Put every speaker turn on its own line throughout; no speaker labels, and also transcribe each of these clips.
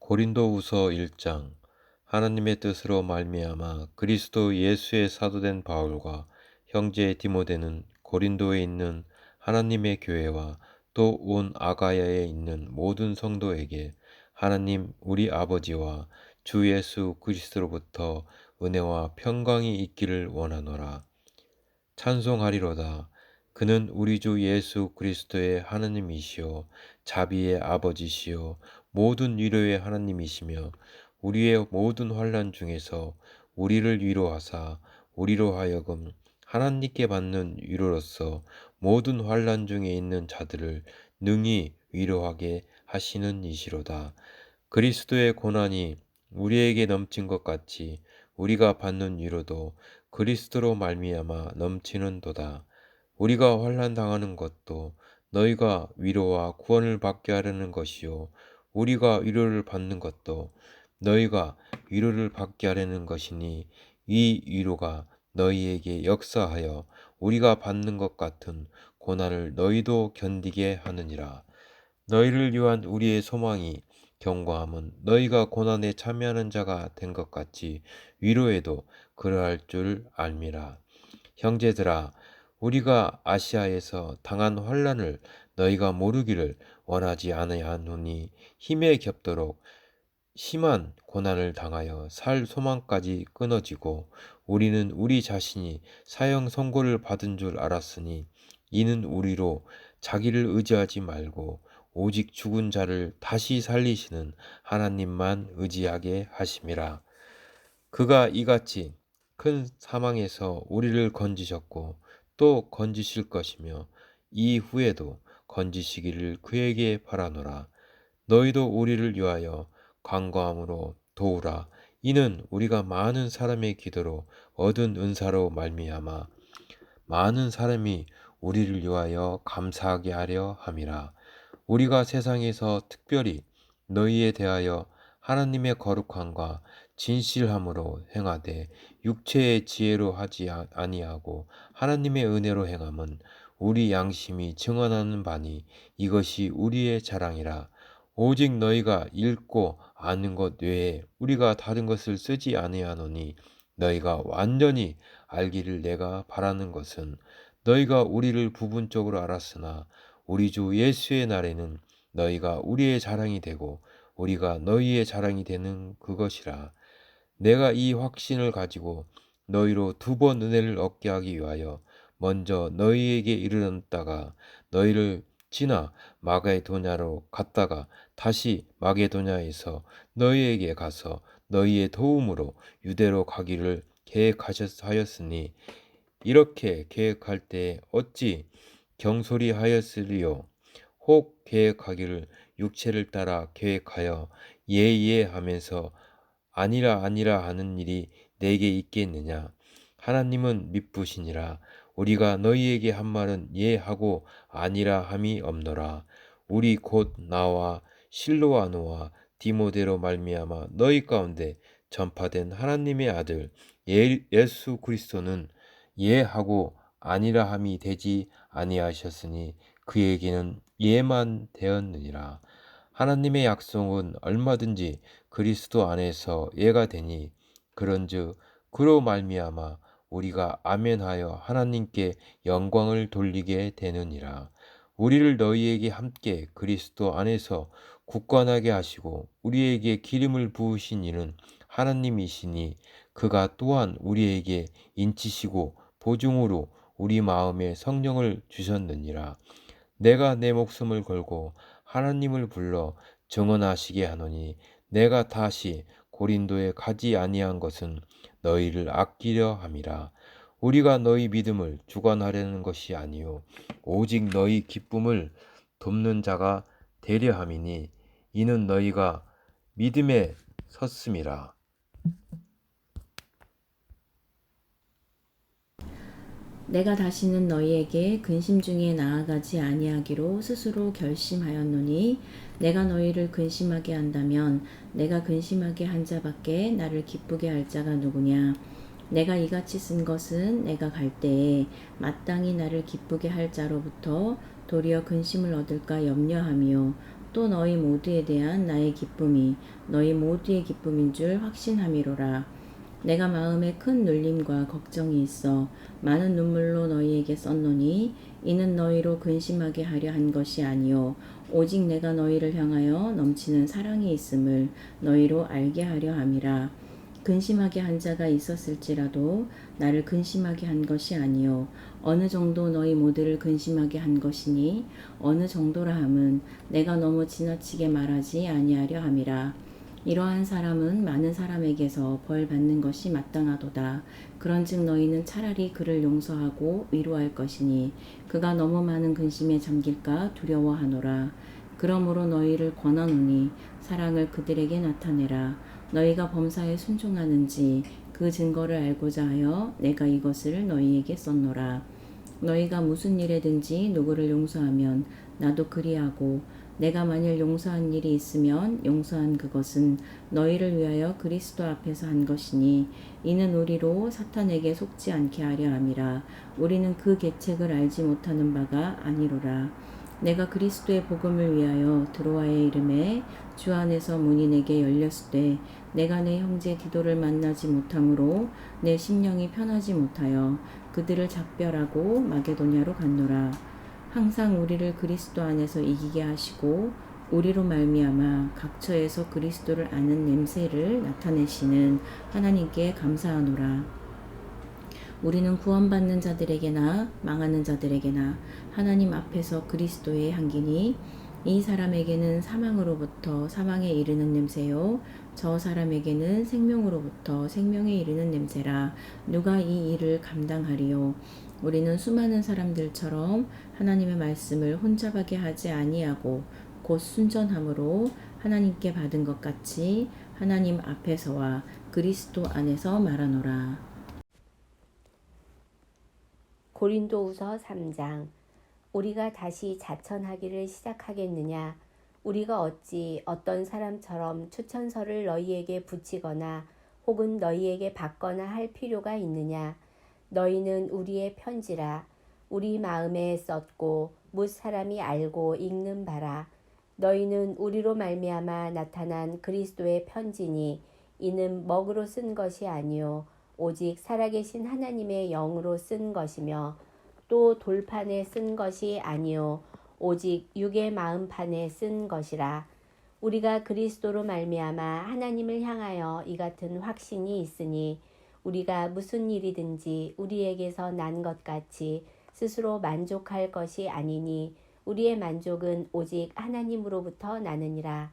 고린도후서 1장. 하나님의 뜻으로 말미암아 그리스도 예수의 사도된 바울과 형제 디모데는 고린도에 있는 하나님의 교회와 또 온 아가야에 있는 모든 성도에게 하나님 우리 아버지와 주 예수 그리스도로부터 은혜와 평강이 있기를 원하노라. 찬송하리로다. 그는 우리 주 예수 그리스도의 하나님이시요 자비의 아버지시요 모든 위로의 하나님이시며 우리의 모든 환난 중에서 우리를 위로하사 우리로 하여금 하나님께 받는 위로로서 모든 환난 중에 있는 자들을 능히 위로하게 하시는 이시로다. 그리스도의 고난이 우리에게 넘친 것 같이 우리가 받는 위로도 그리스도로 말미암아 넘치는도다. 우리가 환난 당하는 것도 너희가 위로와 구원을 받게 하려는 것이요 우리가 위로를 받는 것도 너희가 위로를 받게 하려는 것이니 이 위로가 너희에게 역사하여 우리가 받는 것 같은 고난을 너희도 견디게 하느니라. 너희를 위한 우리의 소망이 경고함은 너희가 고난에 참여하는 자가 된 것 같이 위로에도 그러할 줄 알미라. 형제들아, 우리가 아시아에서 당한 환난을 너희가 모르기를 원하지 아니하노니 힘에 겹도록 심한 고난을 당하여 살 소망까지 끊어지고 우리는 우리 자신이 사형 선고를 받은 줄 알았으니 이는 우리로 자기를 의지하지 말고 오직 죽은 자를 다시 살리시는 하나님만 의지하게 하심이라. 그가 이같이 큰 사망에서 우리를 건지셨고 또 건지실 것이며 이후에도 건지시기를 그에게 바라노라. 너희도 우리를 위하여 간구함으로 도우라. 이는 우리가 많은 사람의 기도로 얻은 은사로 말미암아 많은 사람이 우리를 위하여 감사하게 하려 함이라. 우리가 세상에서 특별히 너희에 대하여 하나님의 거룩함과 진실함으로 행하되 육체의 지혜로 하지 아니하고 하나님의 은혜로 행함은 우리 양심이 증언하는 바니 이것이 우리의 자랑이라. 오직 너희가 읽고 아는 것 외에 우리가 다른 것을 쓰지 아니하노니 너희가 완전히 알기를 내가 바라는 것은 너희가 우리를 부분적으로 알았으나 우리 주 예수의 날에는 너희가 우리의 자랑이 되고 우리가 너희의 자랑이 되는 그것이라. 내가 이 확신을 가지고 너희로 두 번 은혜를 얻게 하기 위하여 먼저 너희에게 이르렀다가 너희를 지나 마게도냐로 갔다가 다시 마게도냐에서 너희에게 가서 너희의 도움으로 유대로 가기를 계획하였으니 이렇게 계획할 때 어찌 경솔이하였으리요. 혹 계획하기를 육체를 따라 계획하여 예예 하면서 아니라 아니라 하는 일이 내게 있겠느냐. 하나님은 미쁘시니라. 우리가 너희에게 한 말은 예 하고 아니라 함이 없노라. 우리 곧 나와 실로아노와 디모데로 말미암아 너희 가운데 전파된 하나님의 아들 예수 그리스도는 예 하고 아니라 함이 되지 아니하셨으니 그에게는 예만 되었느니라. 하나님의 약속은 얼마든지 그리스도 안에서 예가 되니 그런즉 그로 말미암아 우리가 아멘하여 하나님께 영광을 돌리게 되느니라. 우리를 너희에게 함께 그리스도 안에서 굳건하게 하시고 우리에게 기름을 부으신 이는 하나님이시니 그가 또한 우리에게 인치시고 보증으로 우리 마음에 성령을 주셨느니라. 내가 내 목숨을 걸고 하나님을 불러 증언하시게 하노니 내가 다시 고린도에 가지 아니한 것은 너희를 아끼려 함이라. 우리가 너희 믿음을 주관하려는 것이 아니요 오직 너희 기쁨을 돕는 자가 되려 함이니 이는 너희가 믿음에 섰음이라.
내가 다시는 너희에게 근심 중에 나아가지 아니하기로 스스로 결심하였노니 내가 너희를 근심하게 한다면 내가 근심하게 한 자밖에 나를 기쁘게 할 자가 누구냐. 내가 이같이 쓴 것은 내가 갈 때에 마땅히 나를 기쁘게 할 자로부터 도리어 근심을 얻을까 염려하며 또 너희 모두에 대한 나의 기쁨이 너희 모두의 기쁨인 줄 확신함이로라. 내가 마음에 큰 눌림과 걱정이 있어 많은 눈물로 너희에게 썼노니 이는 너희로 근심하게 하려 한 것이 아니요 오직 내가 너희를 향하여 넘치는 사랑이 있음을 너희로 알게 하려 함이라. 근심하게 한 자가 있었을지라도 나를 근심하게 한 것이 아니요 어느 정도 너희 모두를 근심하게 한 것이니 어느 정도라 함은 내가 너무 지나치게 말하지 아니하려 함이라. 이러한 사람은 많은 사람에게서 벌 받는 것이 마땅하도다. 그런즉 너희는 차라리 그를 용서하고 위로할 것이니 그가 너무 많은 근심에 잠길까 두려워하노라. 그러므로 너희를 권하노니 사랑을 그들에게 나타내라. 너희가 범사에 순종하는지 그 증거를 알고자 하여 내가 이것을 너희에게 썼노라. 너희가 무슨 일에든지 누구를 용서하면 나도 그리하고 내가 만일 용서한 일이 있으면 용서한 그것은 너희를 위하여 그리스도 앞에서 한 것이니 이는 우리로 사탄에게 속지 않게 하려 함이라. 우리는 그 계책을 알지 못하는 바가 아니로라. 내가 그리스도의 복음을 위하여 드로아의 이름에 주 안에서 문이 내게 열렸을 때 내가 내 형제 기도를 만나지 못하므로 내 심령이 편하지 못하여 그들을 작별하고 마게도냐로 갔노라. 항상 우리를 그리스도 안에서 이기게 하시고 우리로 말미암아 각처에서 그리스도를 아는 냄새를 나타내시는 하나님께 감사하노라. 우리는 구원받는 자들에게나 망하는 자들에게나 하나님 앞에서 그리스도의 향기니 이 사람에게는 사망으로부터 사망에 이르는 냄새요 저 사람에게는 생명으로부터 생명에 이르는 냄새라. 누가 이 일을 감당하리요. 우리는 수많은 사람들처럼 하나님의 말씀을 혼잡하게 하지 아니하고 곧 순전함으로 하나님께 받은 것 같이 하나님 앞에서와 그리스도 안에서 말하노라.
고린도후서 3장. 우리가 다시 자천하기를 시작하겠느냐? 우리가 어찌 어떤 사람처럼 추천서를 너희에게 붙이거나 혹은 너희에게 받거나 할 필요가 있느냐? 너희는 우리의 편지라. 우리 마음에 썼고 뭇 사람이 알고 읽는 바라. 너희는 우리로 말미암아 나타난 그리스도의 편지니 이는 먹으로 쓴 것이 아니요 오직 살아계신 하나님의 영으로 쓴 것이며 또 돌판에 쓴 것이 아니요 오직 육의 마음판에 쓴 것이라. 우리가 그리스도로 말미암아 하나님을 향하여 이 같은 확신이 있으니 우리가 무슨 일이든지 우리에게서 난 것 같이 스스로 만족할 것이 아니니 우리의 만족은 오직 하나님으로부터 나느니라.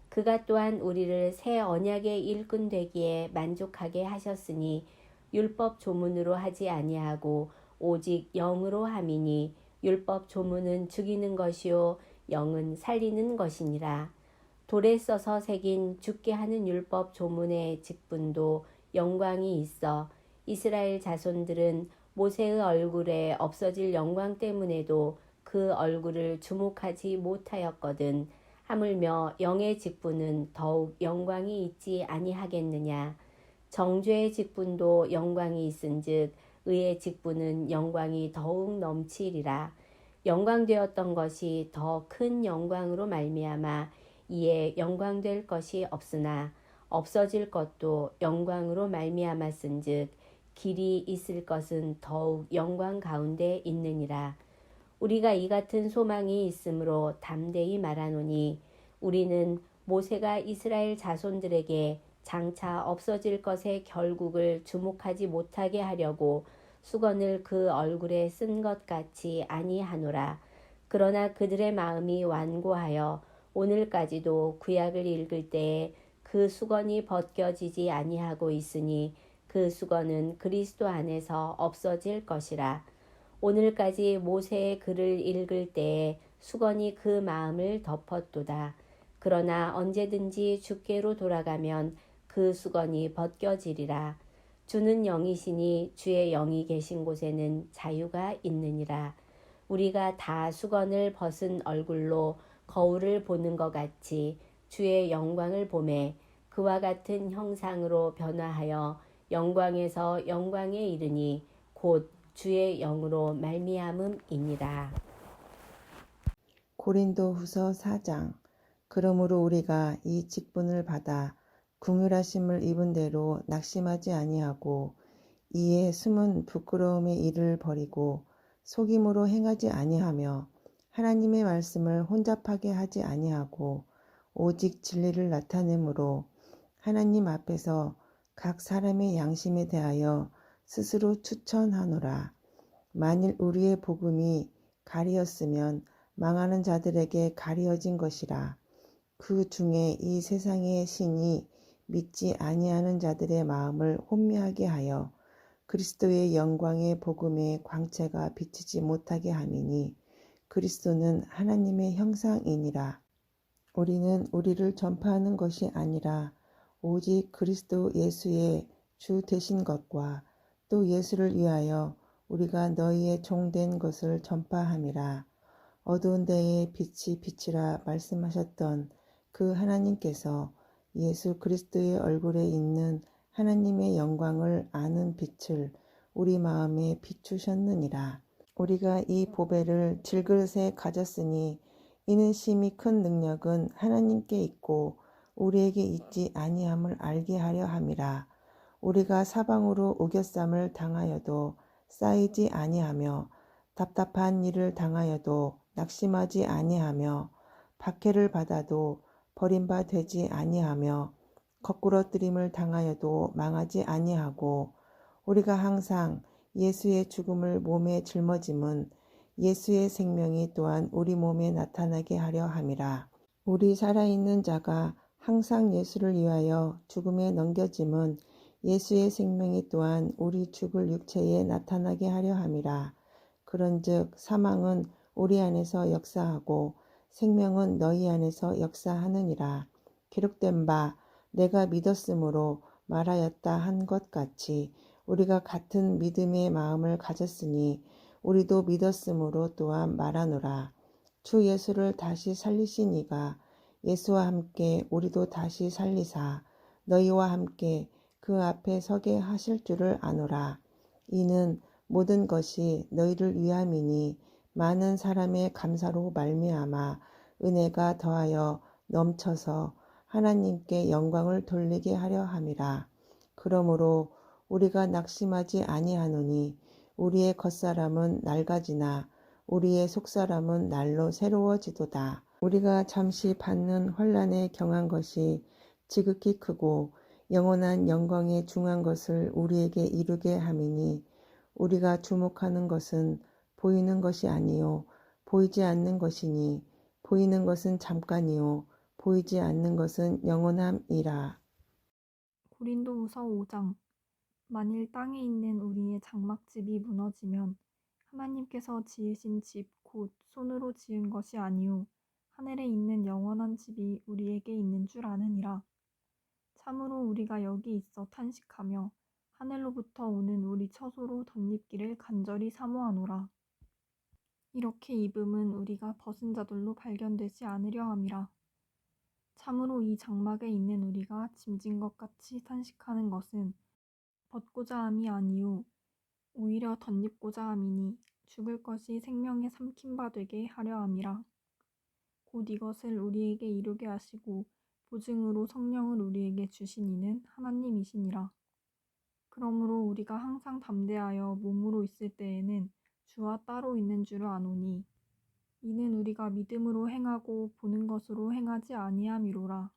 그가 또한 우리를 새 언약의 일꾼 되기에 만족하게 하셨으니 율법 조문으로 하지 아니하고 오직 영으로 함이니 율법 조문은 죽이는 것이요 영은 살리는 것이니라. 돌에 써서 새긴 죽게 하는 율법 조문의 직분도 영광이 있어 이스라엘 자손들은 모세의 얼굴에 없어질 영광 때문에도 그 얼굴을 주목하지 못하였거든. 하물며 영의 직분은 더욱 영광이 있지 아니하겠느냐. 정죄의 직분도 영광이 있은즉 의의 직분은 영광이 더욱 넘치리라. 영광되었던 것이 더 큰 영광으로 말미암아 이에 영광될 것이 없으나 없어질 것도 영광으로 말미암았은즉 길이 있을 것은 더욱 영광 가운데 있느니라. 우리가 이 같은 소망이 있으므로 담대히 말하노니 우리는 모세가 이스라엘 자손들에게 장차 없어질 것의 결국을 주목하지 못하게 하려고 수건을 그 얼굴에 쓴 것 같이 아니하노라. 그러나 그들의 마음이 완고하여 오늘까지도 구약을 읽을 때에 그 수건이 벗겨지지 아니하고 있으니 그 수건은 그리스도 안에서 없어질 것이라. 오늘까지 모세의 글을 읽을 때에 수건이 그 마음을 덮었도다. 그러나 언제든지 주께로 돌아가면 그 수건이 벗겨지리라. 주는 영이시니 주의 영이 계신 곳에는 자유가 있느니라. 우리가 다 수건을 벗은 얼굴로 거울을 보는 것 같이 주의 영광을 보매 그와 같은 형상으로 변화하여 영광에서 영광에 이르니 곧 주의 영으로 말미암음이니라.
고린도후서 4장. 그러므로 우리가 이 직분을 받아 긍휼하심을 입은 대로 낙심하지 아니하고 이에 숨은 부끄러움의 일을 버리고 속임으로 행하지 아니하며 하나님의 말씀을 혼잡하게 하지 아니하고 오직 진리를 나타내므로 하나님 앞에서 각 사람의 양심에 대하여 스스로 추천하노라. 만일 우리의 복음이 가리었으면 망하는 자들에게 가리어진 것이라. 그 중에 이 세상의 신이 믿지 아니하는 자들의 마음을 혼미하게 하여 그리스도의 영광의 복음의 광채가 비치지 못하게 함이니 그리스도는 하나님의 형상이니라. 우리는 우리를 전파하는 것이 아니라 오직 그리스도 예수의 주 되신 것과 또 예수를 위하여 우리가 너희의 종된 것을 전파함이라. 어두운 데에 빛이 비치라 말씀하셨던 그 하나님께서 예수 그리스도의 얼굴에 있는 하나님의 영광을 아는 빛을 우리 마음에 비추셨느니라. 우리가 이 보배를 질그릇에 가졌으니 이는 심히 큰 능력은 하나님께 있고 우리에게 있지 아니함을 알게 하려 함이라. 우리가 사방으로 우겨쌈을 당하여도 쌓이지 아니하며 답답한 일을 당하여도 낙심하지 아니하며 박해를 받아도 버림바 되지 아니하며 거꾸러뜨림을 당하여도 망하지 아니하고 우리가 항상 예수의 죽음을 몸에 짊어짐은 예수의 생명이 또한 우리 몸에 나타나게 하려 함이라. 우리 살아있는 자가 항상 예수를 위하여 죽음에 넘겨짐은 예수의 생명이 또한 우리 죽을 육체에 나타나게 하려 함이라. 그런즉 사망은 우리 안에서 역사하고 생명은 너희 안에서 역사하느니라. 기록된 바 내가 믿었으므로 말하였다 한 것 같이 우리가 같은 믿음의 마음을 가졌으니 우리도 믿었으므로 또한 말하노라. 주 예수를 다시 살리신 이가 예수와 함께 우리도 다시 살리사 너희와 함께 그 앞에 서게 하실 줄을 아노라. 이는 모든 것이 너희를 위함이니 많은 사람의 감사로 말미암아 은혜가 더하여 넘쳐서 하나님께 영광을 돌리게 하려 함이라. 그러므로 우리가 낙심하지 아니하노니 우리의 겉사람은 낡아지나 우리의 속사람은 날로 새로워지도다. 우리가 잠시 받는 환난에 경한 것이 지극히 크고 영원한 영광에 중한 것을 우리에게 이루게 함이니 우리가 주목하는 것은 보이는 것이 아니요 보이지 않는 것이니 보이는 것은 잠깐이요 보이지 않는 것은 영원함이라.
고린도후서 5장. 만일 땅에 있는 우리의 장막집이 무너지면 하나님께서 지으신 집 곧 손으로 지은 것이 아니요 하늘에 있는 영원한 집이 우리에게 있는 줄 아느니라. 참으로 우리가 여기 있어 탄식하며 하늘로부터 오는 우리 처소로 덧입기를 간절히 사모하노라. 이렇게 입음은 우리가 벗은 자들로 발견되지 않으려 함이라. 참으로 이 장막에 있는 우리가 짐진 것 같이 탄식하는 것은 벗고자 함이 아니요 오히려 덧입고자 함이니 죽을 것이 생명에 삼킨 바 되게 하려 함이라. 곧 이것을 우리에게 이루게 하시고 보증으로 성령을 우리에게 주신 이는 하나님이시니라. 그러므로 우리가 항상 담대하여 몸으로 있을 때에는 주와 따로 있는 줄을 아노니 이는 우리가 믿음으로 행하고 보는 것으로 행하지 아니함이로라.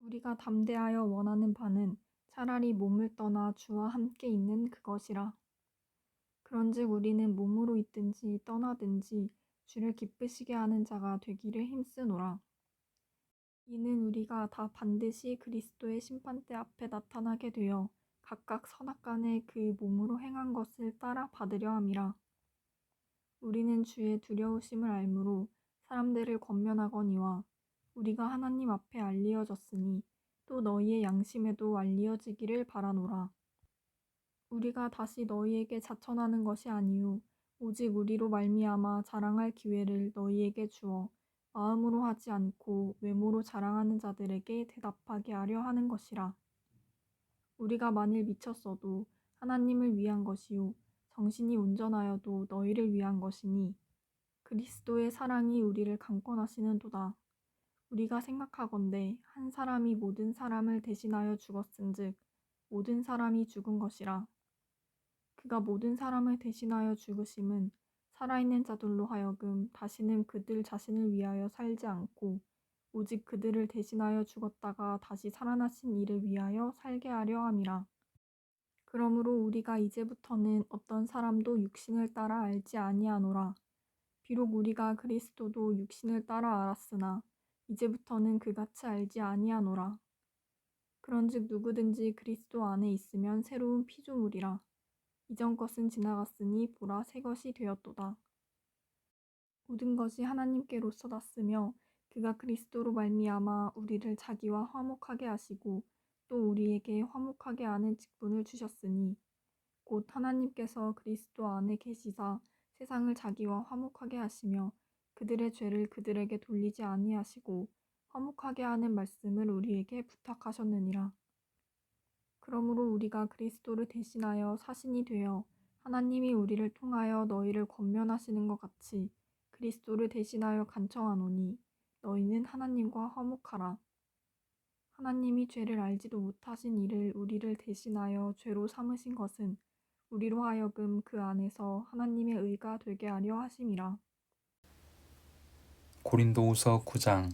우리가 담대하여 원하는 바는 차라리 몸을 떠나 주와 함께 있는 그것이라. 그런즉 우리는 몸으로 있든지 떠나든지 주를 기쁘시게 하는 자가 되기를 힘쓰노라. 이는 우리가 다 반드시 그리스도의 심판대 앞에 나타나게 되어 각각 선악간에 그 몸으로 행한 것을 따라 받으려 함이라. 우리는 주의 두려우심을 알므로 사람들을 권면하거니와 우리가 하나님 앞에 알리어졌으니 또 너희의 양심에도 알리어지기를 바라노라. 우리가 다시 너희에게 자천하는 것이 아니요 오직 우리로 말미암아 자랑할 기회를 너희에게 주어 마음으로 하지 않고 외모로 자랑하는 자들에게 대답하게 하려 하는 것이라. 우리가 만일 미쳤어도 하나님을 위한 것이요 정신이 온전하여도 너희를 위한 것이니 그리스도의 사랑이 우리를 강권하시는도다. 우리가 생각하건대 한 사람이 모든 사람을 대신하여 죽었은즉 모든 사람이 죽은 것이라. 그가 모든 사람을 대신하여 죽으심은 살아있는 자들로 하여금 다시는 그들 자신을 위하여 살지 않고 오직 그들을 대신하여 죽었다가 다시 살아나신 이를 위하여 살게 하려 함이라. 그러므로 우리가 이제부터는 어떤 사람도 육신을 따라 알지 아니하노라. 비록 우리가 그리스도도 육신을 따라 알았으나 이제부터는 그같이 알지 아니하노라. 그런즉 누구든지 그리스도 안에 있으면 새로운 피조물이라. 이전 것은 지나갔으니 보라 새 것이 되었도다. 모든 것이 하나님께로서 났으며 그가 그리스도로 말미암아 우리를 자기와 화목하게 하시고 또 우리에게 화목하게 하는 직분을 주셨으니 곧 하나님께서 그리스도 안에 계시사 세상을 자기와 화목하게 하시며 그들의 죄를 그들에게 돌리지 아니하시고 화목하게 하는 말씀을 우리에게 부탁하셨느니라. 그러므로 우리가 그리스도를 대신하여 사신이 되어 하나님이 우리를 통하여 너희를 권면하시는 것 같이 그리스도를 대신하여 간청하노니 너희는 하나님과 화목하라. 하나님이 죄를 알지도 못하신 이를 우리를 대신하여 죄로 삼으신 것은 우리로 하여금 그 안에서 하나님의 의가 되게 하려 하심이라.
고린도후서 9장.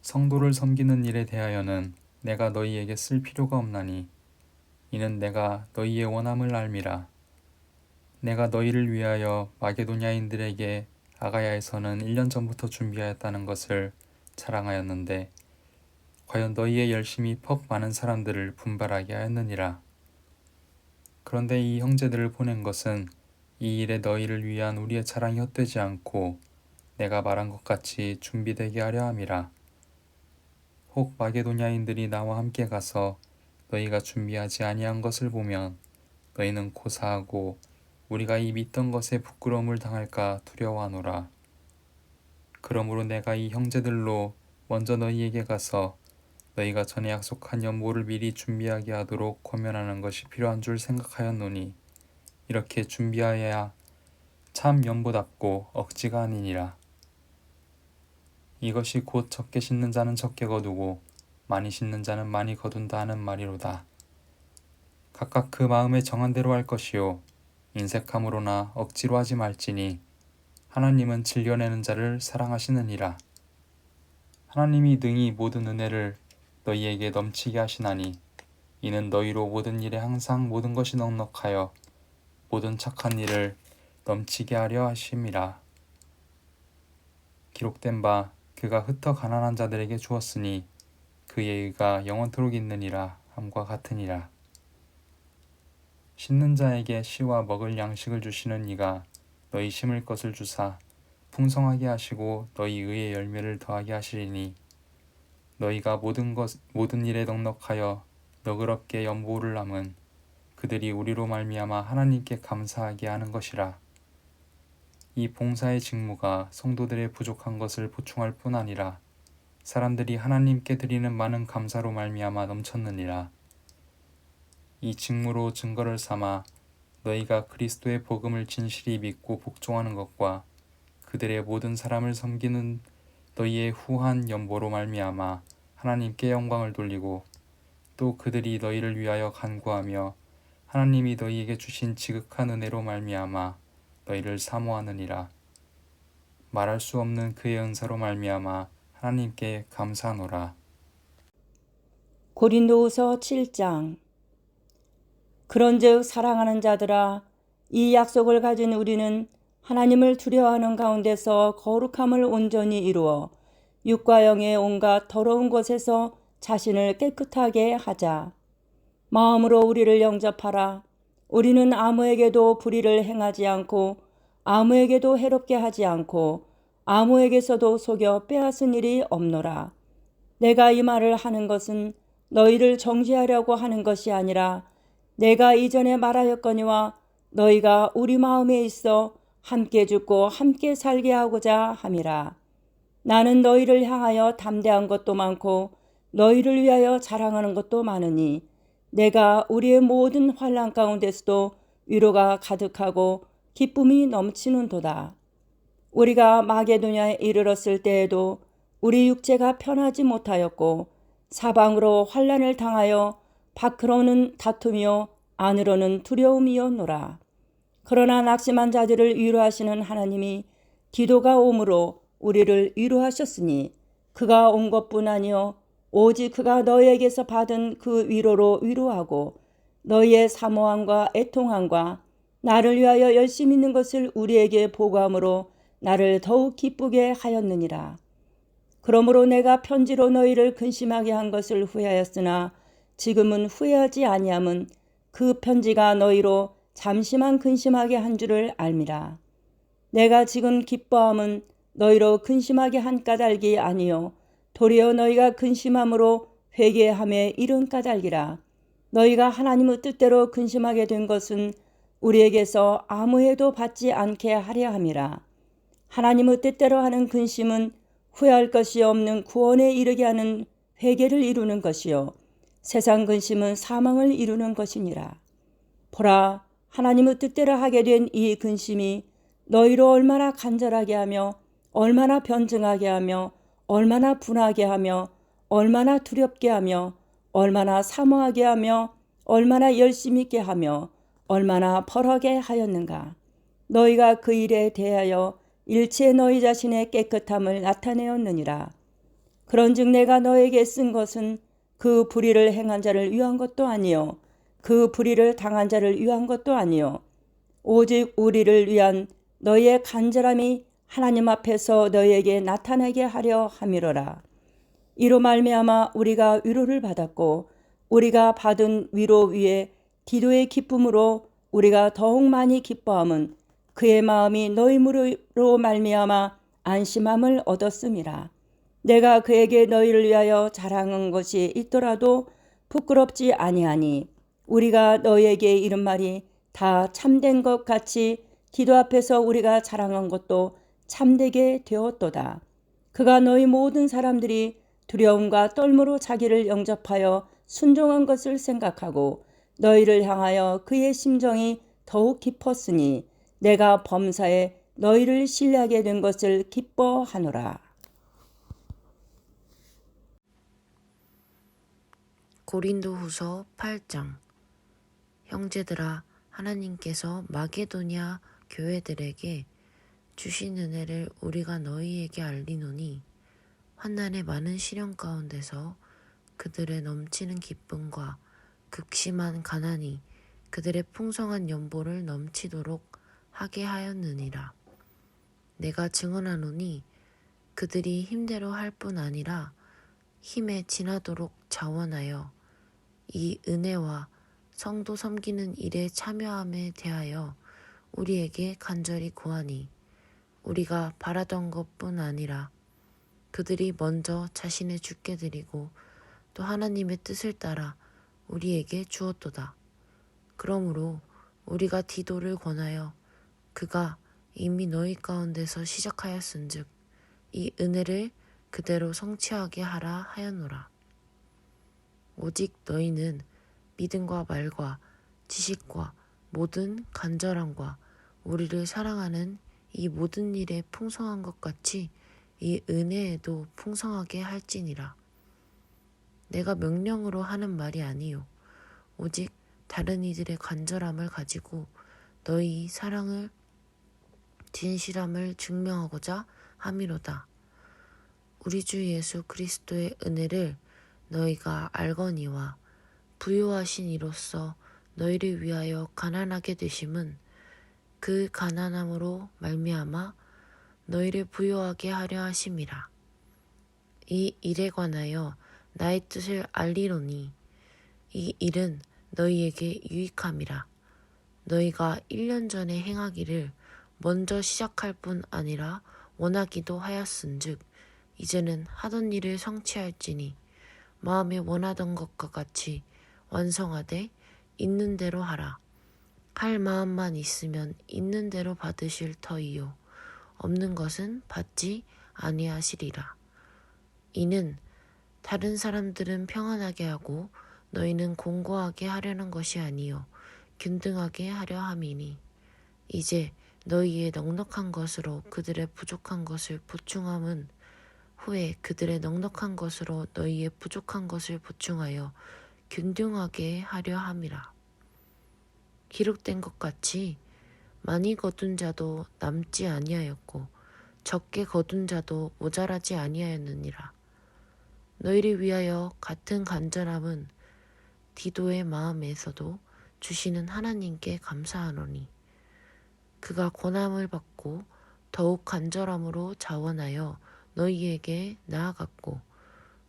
성도를 섬기는 일에 대하여는 내가 너희에게 쓸 필요가 없나니 이는 내가 너희의 원함을 알미라. 내가 너희를 위하여 마게도냐인들에게 아가야에서는 1년 전부터 준비하였다는 것을 자랑하였는데 과연 너희의 열심이 퍽 많은 사람들을 분발하게 하였느니라. 그런데 이 형제들을 보낸 것은 이 일에 너희를 위한 우리의 자랑이 헛되지 않고 내가 말한 것 같이 준비되게 하려 함이라. 혹 마게도냐인들이 나와 함께 가서 너희가 준비하지 아니한 것을 보면 너희는 고사하고 우리가 이 믿던 것에 부끄러움을 당할까 두려워하노라. 그러므로 내가 이 형제들로 먼저 너희에게 가서 너희가 전에 약속한 연보를 미리 준비하게 하도록 권면하는 것이 필요한 줄 생각하였노니 이렇게 준비하여야 참 연보답고 억지가 아니니라. 이것이 곧 적게 씻는 자는 적게 거두고 많이 씻는 자는 많이 거둔다 하는 말이로다. 각각 그 마음에 정한 대로 할 것이요 인색함으로나 억지로 하지 말지니 하나님은 질려내는 자를 사랑하시느니라. 하나님이 능히 모든 은혜를 너희에게 넘치게 하시나니 이는 너희로 모든 일에 항상 모든 것이 넉넉하여 모든 착한 일을 넘치게 하려 하심이라. 기록된 바 그가 흩어 가난한 자들에게 주었으니 그의 의가 영원토록 있느니라 함과 같으니라. 심는 자에게 씨와 먹을 양식을 주시는 이가 너희 심을 것을 주사 풍성하게 하시고 너희 의의 열매를 더하게 하시리니 너희가 모든 일에 넉넉하여 너그럽게 연보를 남은 그들이 우리로 말미암아 하나님께 감사하게 하는 것이라. 이 봉사의 직무가 성도들의 부족한 것을 보충할 뿐 아니라 사람들이 하나님께 드리는 많은 감사로 말미암아 넘쳤느니라. 이 직무로 증거를 삼아 너희가 그리스도의 복음을 진실히 믿고 복종하는 것과 그들의 모든 사람을 섬기는 너희의 후한 연보로 말미암아 하나님께 영광을 돌리고 또 그들이 너희를 위하여 간구하며 하나님이 너희에게 주신 지극한 은혜로 말미암아 너희를 사모하느니라. 말할 수 없는 그의 은사로 말미암아 하나님께 감사하노라.
고린도후서 7장. 그런즉 사랑하는 자들아 이 약속을 가진 우리는 하나님을 두려워하는 가운데서 거룩함을 온전히 이루어 육과 영의 온갖 더러운 것에서 자신을 깨끗하게 하자. 마음으로 우리를 영접하라. 우리는 아무에게도 불의를 행하지 않고 아무에게도 해롭게 하지 않고 아무에게서도 속여 빼앗은 일이 없노라. 내가 이 말을 하는 것은 너희를 정죄하려고 하는 것이 아니라 내가 이전에 말하였거니와 너희가 우리 마음에 있어 함께 죽고 함께 살게 하고자 함이라. 나는 너희를 향하여 담대한 것도 많고 너희를 위하여 자랑하는 것도 많으니 내가 우리의 모든 환난 가운데서도 위로가 가득하고 기쁨이 넘치는도다. 우리가 마게도냐에 이르렀을 때에도 우리 육체가 편하지 못하였고 사방으로 환난을 당하여 밖으로는 다툼이요 안으로는 두려움이었노라. 그러나 낙심한 자들을 위로하시는 하나님이 기도가 오므로 우리를 위로하셨으니 그가 온 것뿐 아니요 오직 그가 너희에게서 받은 그 위로로 위로하고 너희의 사모함과 애통함과 나를 위하여 열심히 있는 것을 우리에게 보고함으로 나를 더욱 기쁘게 하였느니라. 그러므로 내가 편지로 너희를 근심하게 한 것을 후회하였으나 지금은 후회하지 아니함은 그 편지가 너희로 잠시만 근심하게 한 줄을 알미라. 내가 지금 기뻐함은 너희로 근심하게 한 까닭이 아니요 도리어 너희가 근심함으로 회개함에 이른 까닭이라. 너희가 하나님의 뜻대로 근심하게 된 것은 우리에게서 아무 해도 받지 않게 하려 함이라. 하나님의 뜻대로 하는 근심은 후회할 것이 없는 구원에 이르게 하는 회개를 이루는 것이요 세상 근심은 사망을 이루는 것이니라. 보라, 하나님의 뜻대로 하게 된 이 근심이 너희로 얼마나 간절하게 하며 얼마나 변증하게 하며 얼마나 분하게 하며 얼마나 두렵게 하며 얼마나 사모하게 하며 얼마나 열심 있게 하며 얼마나 벌하게 하였는가. 너희가 그 일에 대하여 일체 너희 자신의 깨끗함을 나타내었느니라. 그런즉 내가 너에게 쓴 것은 그 불의를 행한 자를 위한 것도 아니요 그 불의를 당한 자를 위한 것도 아니요 오직 우리를 위한 너희의 간절함이 하나님 앞에서 너희에게 나타나게 하려 함이로라. 이로 말미암아 우리가 위로를 받았고 우리가 받은 위로 위에 기도의 기쁨으로 우리가 더욱 많이 기뻐함은 그의 마음이 너희로 말미암아 안심함을 얻었음이라. 내가 그에게 너희를 위하여 자랑한 것이 있더라도 부끄럽지 아니하니 우리가 너희에게 이른 말이 다 참된 것 같이 기도 앞에서 우리가 자랑한 것도 참되게 되었도다. 그가 너희 모든 사람들이 두려움과 떨므로 자기를 영접하여 순종한 것을 생각하고 너희를 향하여 그의 심정이 더욱 깊었으니 내가 범사에 너희를 신뢰하게 된 것을 기뻐하노라.
고린도후서 8장. 형제들아, 하나님께서 마게도냐 교회들에게 주신 은혜를 우리가 너희에게 알리노니 환난의 많은 시련 가운데서 그들의 넘치는 기쁨과 극심한 가난이 그들의 풍성한 연보를 넘치도록 하게 하였느니라. 내가 증언하노니 그들이 힘대로 할 뿐 아니라 힘에 지나도록 자원하여 이 은혜와 성도 섬기는 일에 참여함에 대하여 우리에게 간절히 구하니 우리가 바라던 것뿐 아니라 그들이 먼저 자신을 주께 드리고 또 하나님의 뜻을 따라 우리에게 주었도다. 그러므로 우리가 디도를 권하여 그가 이미 너희 가운데서 시작하였은즉 이 은혜를 그대로 성취하게 하라 하였노라. 오직 너희는 믿음과 말과 지식과 모든 간절함과 우리를 사랑하는 이 모든 일에 풍성한 것 같이 이 은혜에도 풍성하게 할지니라. 내가 명령으로 하는 말이 아니요 오직 다른 이들의 간절함을 가지고 너희 사랑을 진실함을 증명하고자 함이로다. 우리 주 예수 그리스도의 은혜를 너희가 알거니와 부요하신 이로써 너희를 위하여 가난하게 되심은 그 가난함으로 말미암아 너희를 부요하게 하려 하심이라. 이 일에 관하여 나의 뜻을 알리노니 이 일은 너희에게 유익함이라. 너희가 1년 전에 행하기를 먼저 시작할 뿐 아니라 원하기도 하였은즉 이제는 하던 일을 성취할지니 마음에 원하던 것과 같이 완성하되 있는 대로 하라. 할 마음만 있으면 있는 대로 받으실 터이요 없는 것은 받지 아니하시리라. 이는 다른 사람들은 평안하게 하고 너희는 공고하게 하려는 것이 아니요 균등하게 하려 함이니 이제 너희의 넉넉한 것으로 그들의 부족한 것을 보충함은 후에 그들의 넉넉한 것으로 너희의 부족한 것을 보충하여 균등하게 하려 함이라. 기록된 것 같이 많이 거둔 자도 남지 아니하였고 적게 거둔 자도 모자라지 아니하였느니라. 너희를 위하여 같은 간절함은 디도의 마음에서도 주시는 하나님께 감사하노니 그가 고난을 받고 더욱 간절함으로 자원하여 너희에게 나아갔고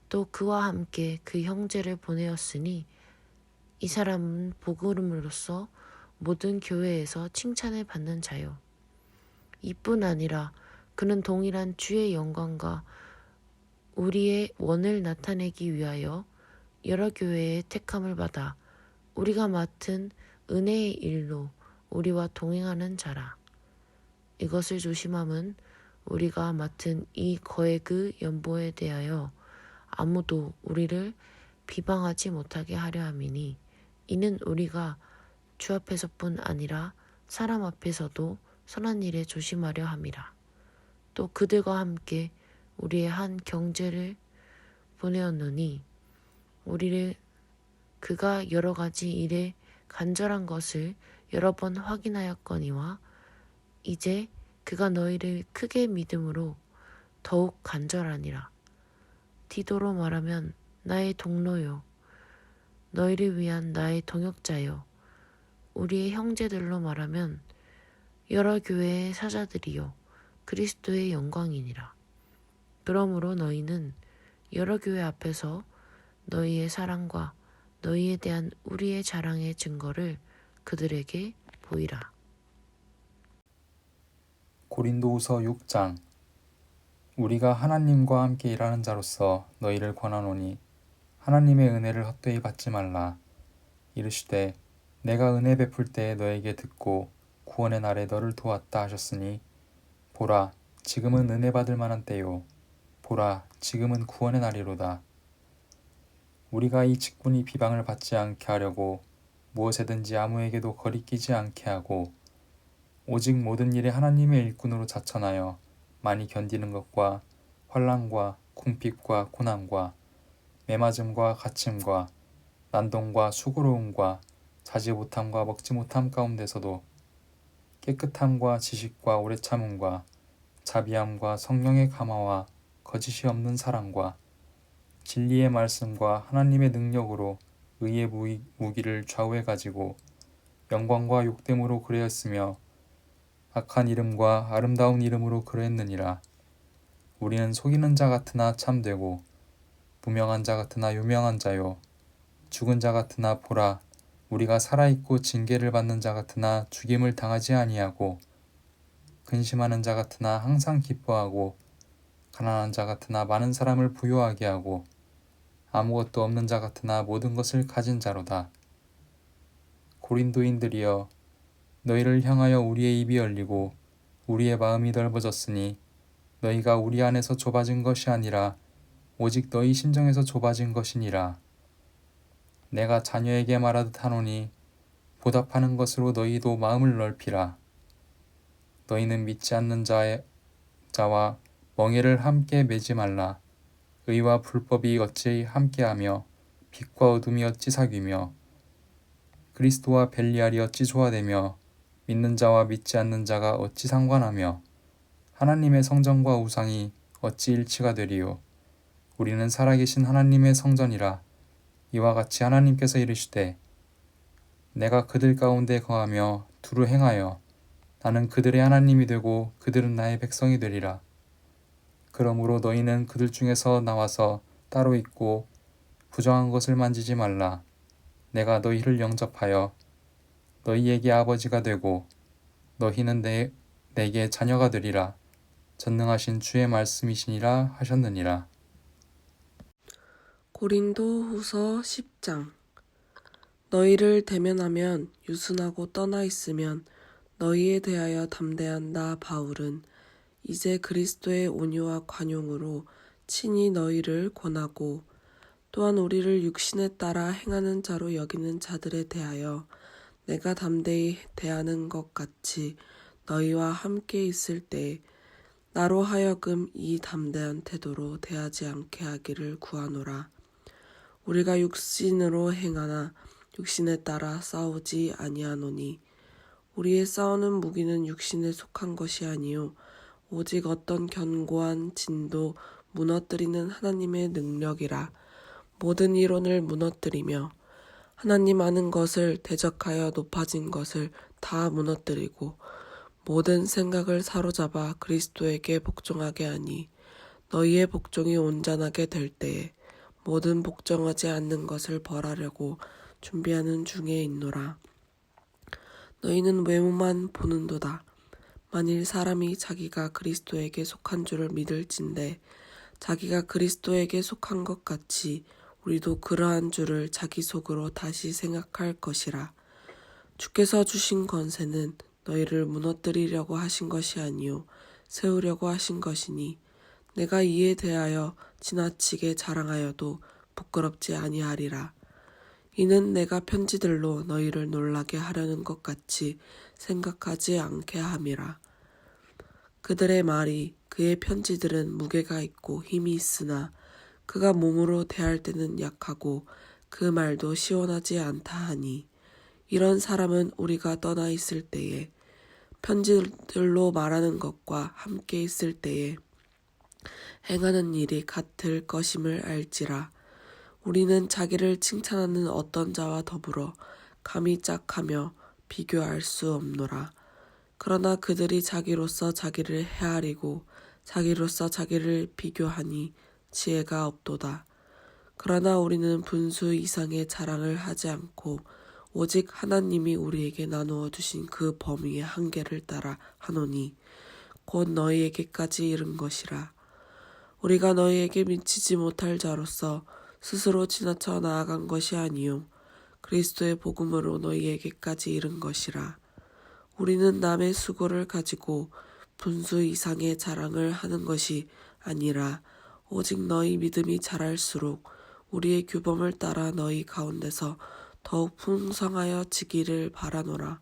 또 그와 함께 그 형제를 보내었으니 이 사람은 복음으로써 모든 교회에서 칭찬을 받는 자요. 이뿐 아니라 그는 동일한 주의 영광과 우리의 원을 나타내기 위하여 여러 교회의 택함을 받아 우리가 맡은 은혜의 일로 우리와 동행하는 자라. 이것을 조심함은 우리가 맡은 이 거액의 연보에 대하여 아무도 우리를 비방하지 못하게 하려 함이니 이는 우리가 주 앞에서뿐 아니라 사람 앞에서도 선한 일에 조심하려 함이라. 또 그들과 함께 우리의 한 경제를 보내었노니 우리를 그가 여러 가지 일에 간절한 것을 여러 번 확인하였거니와 이제 그가 너희를 크게 믿음으로 더욱 간절하니라. 디도로 말하면 나의 동로요, 너희를 위한 나의 동역자요, 우리의 형제들로 말하면 여러 교회의 사자들이요 그리스도의 영광이니라. 그러므로 너희는 여러 교회 앞에서 너희의 사랑과 너희에 대한 우리의 자랑의 증거를 그들에게 보이라.
고린도후서 6장. 우리가 하나님과 함께 일하는 자로서 너희를 권하노니 하나님의 은혜를 헛되이 받지 말라. 이르시되 내가 은혜 베풀 때에 너에게 듣고 구원의 날에 너를 도왔다 하셨으니 보라 지금은 은혜 받을 만한 때요 보라 지금은 구원의 날이로다. 우리가 이 직분이 비방을 받지 않게 하려고 무엇에든지 아무에게도 거리끼지 않게 하고 오직 모든 일에 하나님의 일꾼으로 자천하여 많이 견디는 것과 환난과 궁핍과 고난과 매맞음과 갇힘과 난동과 수고로움과 자지 못함과 먹지 못함 가운데서도 깨끗함과 지식과 오래 참음과 자비함과 성령의 감화와 거짓이 없는 사랑과 진리의 말씀과 하나님의 능력으로 의의 무기를 좌우해 가지고 영광과 욕됨으로 그레었으며 악한 이름과 아름다운 이름으로 그러했느니라. 우리는 속이는 자 같으나 참되고 무명한 자 같으나 유명한 자요 죽은 자 같으나 보라 우리가 살아있고 징계를 받는 자 같으나 죽임을 당하지 아니하고 근심하는 자 같으나 항상 기뻐하고 가난한 자 같으나 많은 사람을 부유하게 하고 아무것도 없는 자 같으나 모든 것을 가진 자로다. 고린도인들이여 너희를 향하여 우리의 입이 열리고 우리의 마음이 넓어졌으니 너희가 우리 안에서 좁아진 것이 아니라 오직 너희 심정에서 좁아진 것이니라. 내가 자녀에게 말하듯 하노니 보답하는 것으로 너희도 마음을 넓히라. 너희는 믿지 않는 자와 멍에를 함께 매지 말라. 의와 불법이 어찌 함께하며 빛과 어둠이 어찌 사귀며 그리스도와 벨리알이 어찌 조화되며 믿는 자와 믿지 않는 자가 어찌 상관하며 하나님의 성전과 우상이 어찌 일치가 되리요. 우리는 살아계신 하나님의 성전이라. 이와 같이 하나님께서 이르시되 내가 그들 가운데 거하며 두루 행하여 나는 그들의 하나님이 되고 그들은 나의 백성이 되리라. 그러므로 너희는 그들 중에서 나와서 따로 있고 부정한 것을 만지지 말라. 내가 너희를 영접하여 너희에게 아버지가 되고 너희는 내게 자녀가 되리라. 전능하신 주의 말씀이시니라 하셨느니라.
고린도후서 10장. 너희를 대면하면 유순하고 떠나 있으면 너희에 대하여 담대한 나 바울은 이제 그리스도의 온유와 관용으로 친히 너희를 권하고 또한 우리를 육신에 따라 행하는 자로 여기는 자들에 대하여 내가 담대히 대하는 것 같이 너희와 함께 있을 때 나로 하여금 이 담대한 태도로 대하지 않게 하기를 구하노라. 우리가 육신으로 행하나 육신에 따라 싸우지 아니하노니 우리의 싸우는 무기는 육신에 속한 것이 아니요 오직 어떤 견고한 진도 무너뜨리는 하나님의 능력이라. 모든 이론을 무너뜨리며 하나님 아는 것을 대적하여 높아진 것을 다 무너뜨리고 모든 생각을 사로잡아 그리스도에게 복종하게 하니 너희의 복종이 온전하게 될 때에 모든 복종하지 않는 것을 벌하려고 준비하는 중에 있노라. 너희는 외모만 보는도다. 만일 사람이 자기가 그리스도에게 속한 줄을 믿을진대 자기가 그리스도에게 속한 것 같이 우리도 그러한 줄을 자기 속으로 다시 생각할 것이라. 주께서 주신 권세는 너희를 무너뜨리려고 하신 것이 아니요 세우려고 하신 것이니 내가 이에 대하여 지나치게 자랑하여도 부끄럽지 아니하리라. 이는 내가 편지들로 너희를 놀라게 하려는 것 같이 생각하지 않게 함이라. 그들의 말이 그의 편지들은 무게가 있고 힘이 있으나 그가 몸으로 대할 때는 약하고 그 말도 시원하지 않다 하니 이런 사람은 우리가 떠나 있을 때에 편지들로 말하는 것과 함께 있을 때에 행하는 일이 같을 것임을 알지라. 우리는 자기를 칭찬하는 어떤 자와 더불어 감히 짝하며 비교할 수 없노라. 그러나 그들이 자기로서 자기를 헤아리고 자기로서 자기를 비교하니 지혜가 없도다. 그러나 우리는 분수 이상의 자랑을 하지 않고 오직 하나님이 우리에게 나누어 주신 그 범위의 한계를 따라 하노니 곧 너희에게까지 이른 것이라. 우리가 너희에게 미치지 못할 자로서 스스로 지나쳐 나아간 것이 아니요 그리스도의 복음으로 너희에게까지 이른 것이라. 우리는 남의 수고를 가지고 분수 이상의 자랑을 하는 것이 아니라 오직 너희 믿음이 자랄수록 우리의 규범을 따라 너희 가운데서 더욱 풍성하여 지기를 바라노라.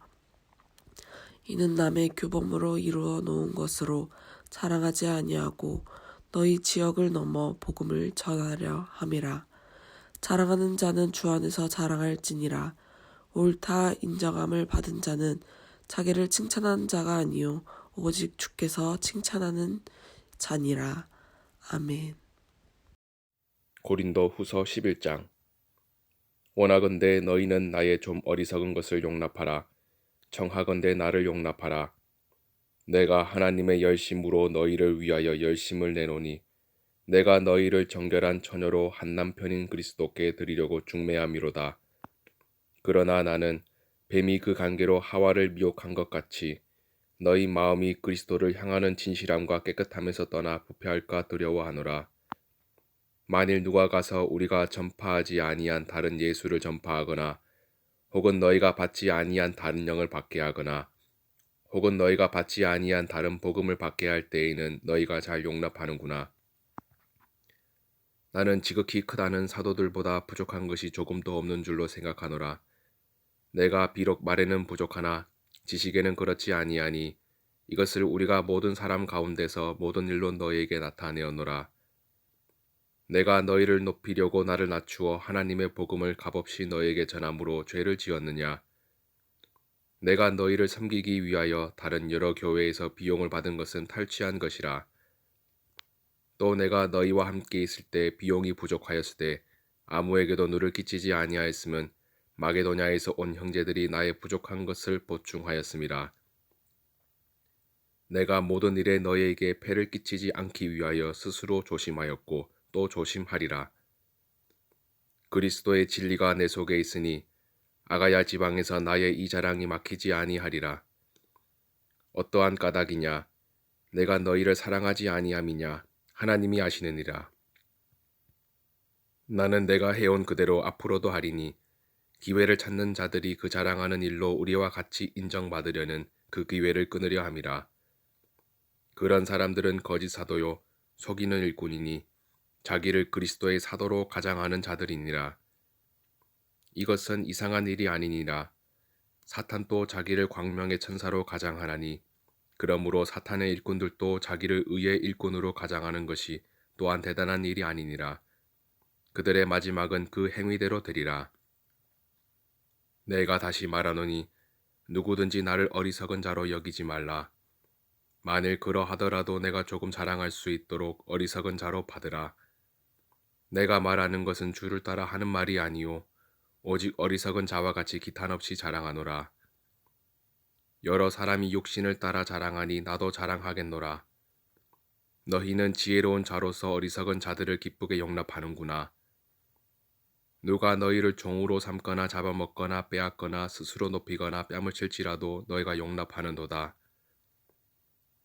이는 남의 규범으로 이루어 놓은 것으로 자랑하지 아니하고 너희 지역을 넘어 복음을 전하려 함이라. 자랑하는 자는 주 안에서 자랑할지니라. 옳다 인정함을 받은 자는 자기를 칭찬하는 자가 아니요 오직 주께서 칭찬하는 자니라. 아멘.
고린도 후서 11장. 원하건대 너희는 나의 좀 어리석은 것을 용납하라. 청하건대 나를 용납하라. 내가 하나님의 열심으로 너희를 위하여 열심을 내노니 내가 너희를 정결한 처녀로 한 남편인 그리스도께 드리려고 중매함이로다. 그러나 나는 뱀이 그 관계로 하와를 미혹한 것 같이 너희 마음이 그리스도를 향하는 진실함과 깨끗함에서 떠나 부패할까 두려워하노라. 만일 누가 가서 우리가 전파하지 아니한 다른 예수를 전파하거나 혹은 너희가 받지 아니한 다른 영을 받게 하거나 혹은 너희가 받지 아니한 다른 복음을 받게 할 때에는 너희가 잘 용납하는구나. 나는 지극히 크다는 사도들보다 부족한 것이 조금도 없는 줄로 생각하노라. 내가 비록 말에는 부족하나 지식에는 그렇지 아니하니 이것을 우리가 모든 사람 가운데서 모든 일로 너희에게 나타내었노라. 내가 너희를 높이려고 나를 낮추어 하나님의 복음을 값없이 너희에게 전함으로 죄를 지었느냐? 내가 너희를 섬기기 위하여 다른 여러 교회에서 비용을 받은 것은 탈취한 것이라. 또 내가 너희와 함께 있을 때 비용이 부족하였으되 아무에게도 누를 끼치지 아니하였으면 마게도냐에서 온 형제들이 나의 부족한 것을 보충하였음이라. 내가 모든 일에 너희에게 폐를 끼치지 않기 위하여 스스로 조심하였고 또 조심하리라. 그리스도의 진리가 내 속에 있으니 아가야 지방에서 나의 이 자랑이 막히지 아니하리라. 어떠한 까닭이냐? 내가 너희를 사랑하지 아니함이냐? 하나님이 아시느니라. 나는 내가 해온 그대로 앞으로도 하리니 기회를 찾는 자들이 그 자랑하는 일로 우리와 같이 인정받으려는 그 기회를 끊으려 함이라. 그런 사람들은 거짓 사도요 속이는 일꾼이니 자기를 그리스도의 사도로 가장하는 자들이니라. 이것은 이상한 일이 아니니라. 사탄도 자기를 광명의 천사로 가장하나니 그러므로 사탄의 일꾼들도 자기를 의의 일꾼으로 가장하는 것이 또한 대단한 일이 아니니라. 그들의 마지막은 그 행위대로 되리라. 내가 다시 말하노니 누구든지 나를 어리석은 자로 여기지 말라. 만일 그러하더라도 내가 조금 자랑할 수 있도록 어리석은 자로 받으라. 내가 말하는 것은 주를 따라 하는 말이 아니요 오직 어리석은 자와 같이 기탄 없이 자랑하노라. 여러 사람이 육신을 따라 자랑하니 나도 자랑하겠노라. 너희는 지혜로운 자로서 어리석은 자들을 기쁘게 용납하는구나. 누가 너희를 종으로 삼거나 잡아먹거나 빼앗거나 스스로 높이거나 뺨을 칠지라도 너희가 용납하는도다.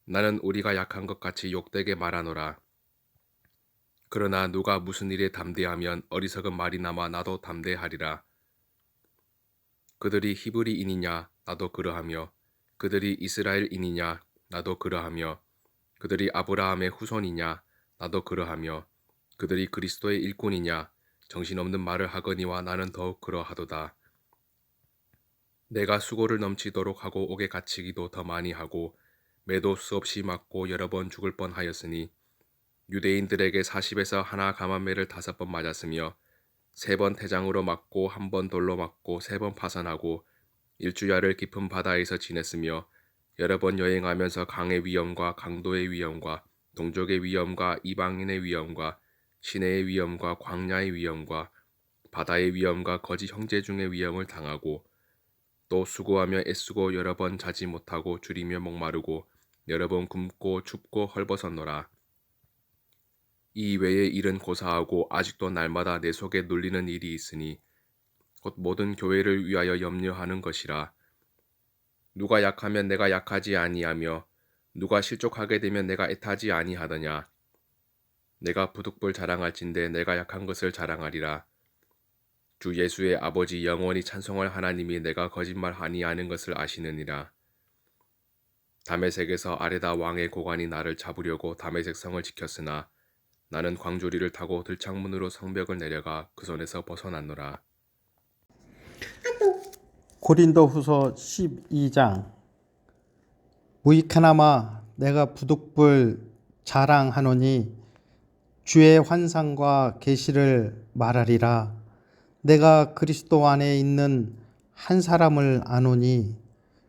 나는 우리가 약한 것 같이 욕되게 말하노라. 그러나 누가 무슨 일에 담대하면 어리석은 말이 남아 나도 담대하리라. 그들이 히브리인이냐 나도 그러하며 그들이 이스라엘인이냐 나도 그러하며 그들이 아브라함의 후손이냐 나도 그러하며 그들이 그리스도의 일꾼이냐 정신없는 말을 하거니와 나는 더욱 그러하도다. 내가 수고를 넘치도록 하고 옥에 갇히기도 더 많이 하고 매도 수없이 맞고 여러 번 죽을 뻔하였으니 유대인들에게 40에서 하나 가만매를 5번 맞았으며 3번 태장으로 맞고 1번 돌로 맞고 3번 파산하고 1주야를 깊은 바다에서 지냈으며 여러 번 여행하면서 강의 위험과 강도의 위험과 동족의 위험과 이방인의 위험과 시내의 위험과 광야의 위험과 바다의 위험과 거짓 형제 중의 위험을 당하고 또 수고하며 애쓰고 여러 번 자지 못하고 줄이며 목마르고 여러 번 굶고 춥고 헐벗었노라. 이 외의 일은 고사하고 아직도 날마다 내 속에 눌리는 일이 있으니 곧 모든 교회를 위하여 염려하는 것이라. 누가 약하면 내가 약하지 아니하며 누가 실족하게 되면 내가 애타지 아니하더냐. 내가 부득불 자랑할진대 내가 약한 것을 자랑하리라. 주 예수의 아버지 영원히 찬송할 하나님이 내가 거짓말 아니하는 것을 아시느니라. 다메섹에서 아레다 왕의 고관이 나를 잡으려고 다메섹 성을 지켰으나 나는 광주리를 타고 들창문으로 성벽을 내려가 그 손에서 벗어났노라.
고린도후서 12장. 무익하나마 내가 부득불 자랑하노니 주의 환상과 계시를 말하리라. 내가 그리스도 안에 있는 한 사람을 아노니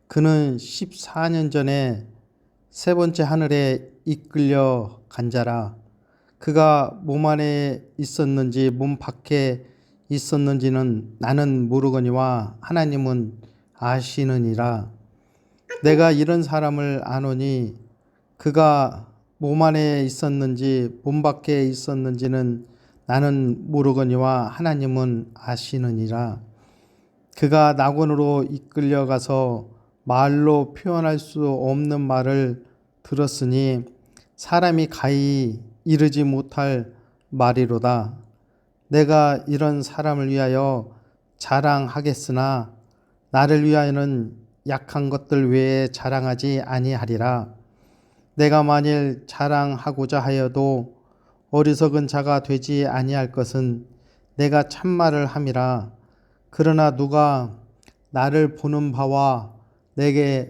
그는 14년 전에 세 번째 하늘에 이끌려 간 자라. 그가 몸 안에 있었는지 몸 밖에 있었는지는 나는 모르거니와 하나님은 아시느니라. 내가 이런 사람을 아노니 그가 몸 안에 있었는지 몸 밖에 있었는지는 나는 모르거니와 하나님은 아시느니라. 그가 낙원으로 이끌려가서 말로 표현할 수 없는 말을 들었으니 사람이 가히 이르지 못할 말이로다. 내가 이런 사람을 위하여 자랑하겠으나 나를 위하여는 약한 것들 외에 자랑하지 아니하리라. 내가 만일 자랑하고자 하여도 어리석은 자가 되지 아니할 것은 내가 참말을 함이라. 그러나 누가 나를 보는 바와 내게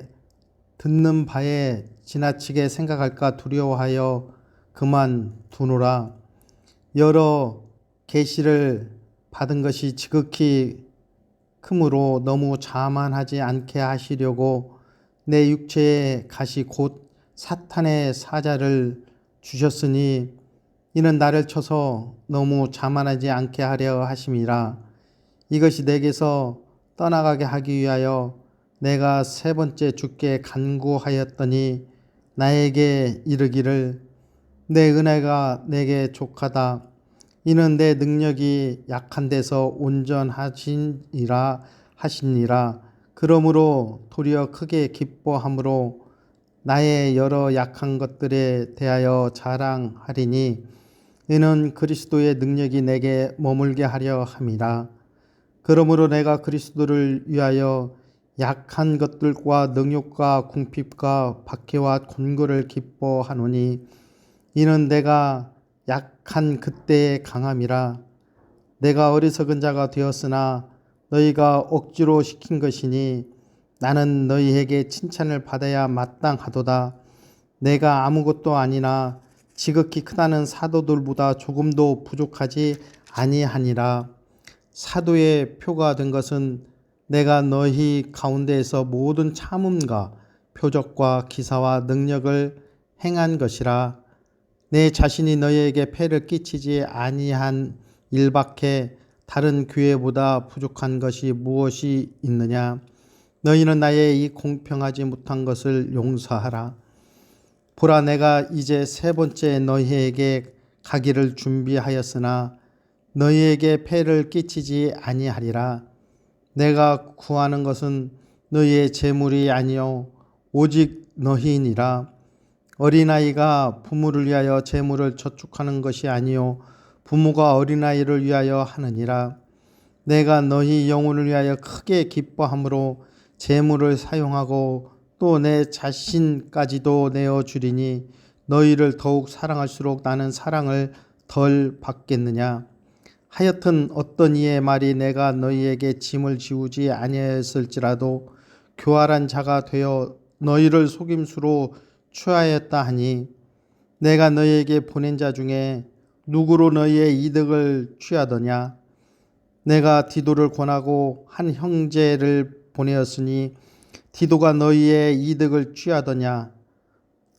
듣는 바에 지나치게 생각할까 두려워하여 그만두노라. 여러 계시를 받은 것이 지극히 크므로 너무 자만하지 않게 하시려고 내 육체의 가시 곧 사탄의 사자를 주셨으니 이는 나를 쳐서 너무 자만하지 않게 하려 하심이라. 이것이 내게서 떠나가게 하기 위하여 내가 세 번째 주께 간구하였더니 나에게 이르기를 내 은혜가 내게 족하다. 이는 내 능력이 약한 데서 온전하시니라 하시니라. 그러므로 도리어 크게 기뻐함으로 나의 여러 약한 것들에 대하여 자랑하리니 이는 그리스도의 능력이 내게 머물게 하려 함이라. 그러므로 내가 그리스도를 위하여 약한 것들과 능욕과 궁핍과 박해와 곤고를 기뻐하노니 이는 내가 약한 그때의 강함이라. 내가 어리석은 자가 되었으나 너희가 억지로 시킨 것이니 나는 너희에게 칭찬을 받아야 마땅하도다. 내가 아무것도 아니나 지극히 크다는 사도들보다 조금도 부족하지 아니하니라. 사도의 표가 된 것은 내가 너희 가운데에서 모든 참음과 표적과 기사와 능력을 행한 것이라. 내 자신이 너희에게 폐를 끼치지 아니한 일밖에 다른 교회보다 부족한 것이 무엇이 있느냐? 너희는 나의 이 공평하지 못한 것을 용서하라. 보라, 내가 이제 세 번째 너희에게 가기를 준비하였으나 너희에게 폐를 끼치지 아니하리라. 내가 구하는 것은 너희의 재물이 아니요 오직 너희니라. 어린아이가 부모를 위하여 재물을 저축하는 것이 아니요 부모가 어린아이를 위하여 하느니라. 내가 너희 영혼을 위하여 크게 기뻐함으로 재물을 사용하고 또 내 자신까지도 내어주리니 너희를 더욱 사랑할수록 나는 사랑을 덜 받겠느냐. 하여튼 어떤 이의 말이 내가 너희에게 짐을 지우지 아니하였을지라도 교활한 자가 되어 너희를 속임수로 취하였다 하니, 내가 너희에게 보낸 자 중에 누구로 너희의 이득을 취하더냐? 내가 디도를 권하고 한 형제를 보내었으니 디도가 너희의 이득을 취하더냐?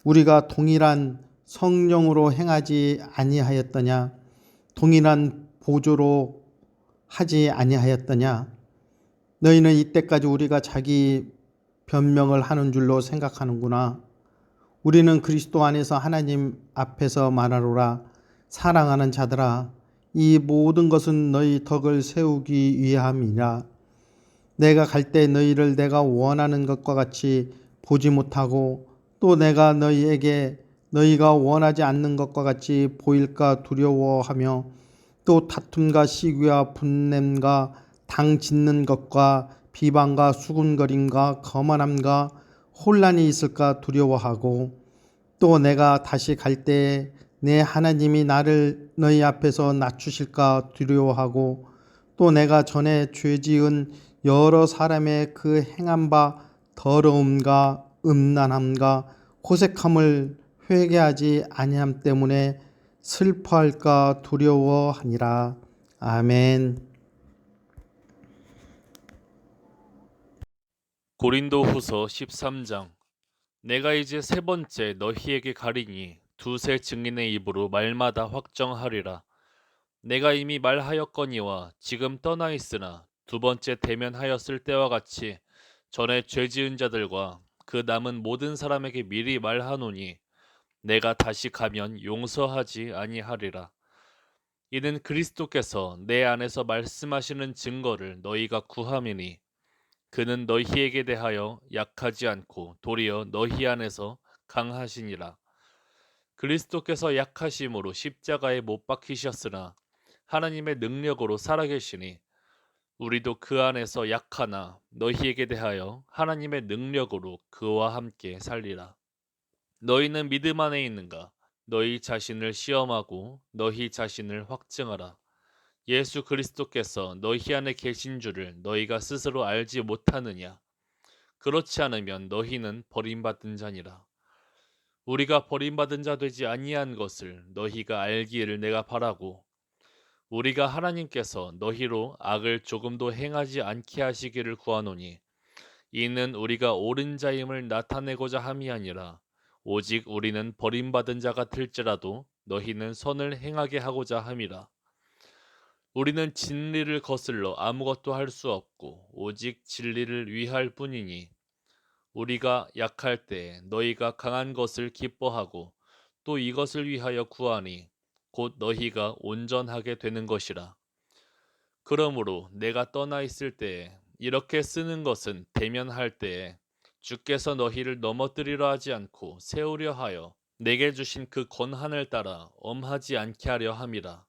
우리가 동일한 성령으로 행하지 아니하였더냐? 동일한 보조로 하지 아니하였더냐? 너희는 이때까지 우리가 자기 변명을 하는 줄로 생각하는구나. 우리는 그리스도 안에서 하나님 앞에서 말하노라. 사랑하는 자들아, 이 모든 것은 너희 덕을 세우기 위함이라. 내가 갈 때 너희를 내가 원하는 것과 같이 보지 못하고 또 내가 너희에게 너희가 원하지 않는 것과 같이 보일까 두려워하며 또 다툼과 시기와 분냄과 당 짓는 것과 비방과 수군거림과 거만함과 혼란이 있을까 두려워하고, 또 내가 다시 갈 때에 내 하나님이 나를 너희 앞에서 낮추실까 두려워하고, 또 내가 전에 죄지은 여러 사람의 그 행한 바 더러움과 음란함과 호색함을 회개하지 아니함 때문에 슬퍼할까 두려워하니라. 아멘.
고린도후서 13장. 내가 이제 세 번째 너희에게 가리니 두세 증인의 입으로 말마다 확정하리라. 내가 이미 말하였거니와 지금 떠나 있으나 두 번째 대면하였을 때와 같이 전에 죄지은 자들과 그 남은 모든 사람에게 미리 말하노니 내가 다시 가면 용서하지 아니하리라. 이는 그리스도께서 내 안에서 말씀하시는 증거를 너희가 구함이니 그는 너희에게 대하여 약하지 않고 도리어 너희 안에서 강하시니라. 그리스도께서 약하심으로 십자가에 못 박히셨으나 하나님의 능력으로 살아계시니 우리도 그 안에서 약하나 너희에게 대하여 하나님의 능력으로 그와 함께 살리라. 너희는 믿음 안에 있는가? 너희 자신을 시험하고 너희 자신을 확증하라. 예수 그리스도께서 너희 안에 계신 줄을 너희가 스스로 알지 못하느냐? 그렇지 않으면 너희는 버림받은 자니라. 우리가 버림받은 자 되지 아니한 것을 너희가 알기를 내가 바라고, 우리가 하나님께서 너희로 악을 조금도 행하지 않게 하시기를 구하노니 이는 우리가 옳은 자임을 나타내고자 함이 아니라 오직 우리는 버림받은 자 같을지라도 너희는 선을 행하게 하고자 함이라. 우리는 진리를 거슬러 아무것도 할 수 없고 오직 진리를 위할 뿐이니 우리가 약할 때 너희가 강한 것을 기뻐하고 또 이것을 위하여 구하니 곧 너희가 온전하게 되는 것이라. 그러므로 내가 떠나 있을 때에 이렇게 쓰는 것은 대면할 때에 주께서 너희를 넘어뜨리려 하지 않고 세우려 하여 내게 주신 그 권한을 따라 엄하지 않게 하려 함이라.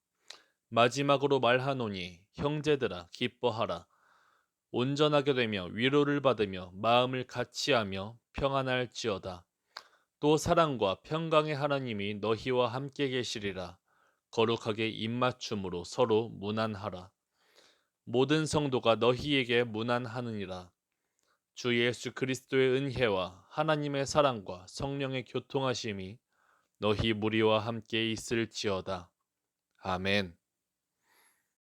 마지막으로 말하노니 형제들아 기뻐하라. 온전하게 되며 위로를 받으며 마음을 같이하며 평안할지어다. 또 사랑과 평강의 하나님이 너희와 함께 계시리라. 거룩하게 입맞춤으로 서로 문안하라. 모든 성도가 너희에게 문안하느니라. 주 예수 그리스도의 은혜와 하나님의 사랑과 성령의 교통하심이 너희 무리와 함께 있을지어다. 아멘.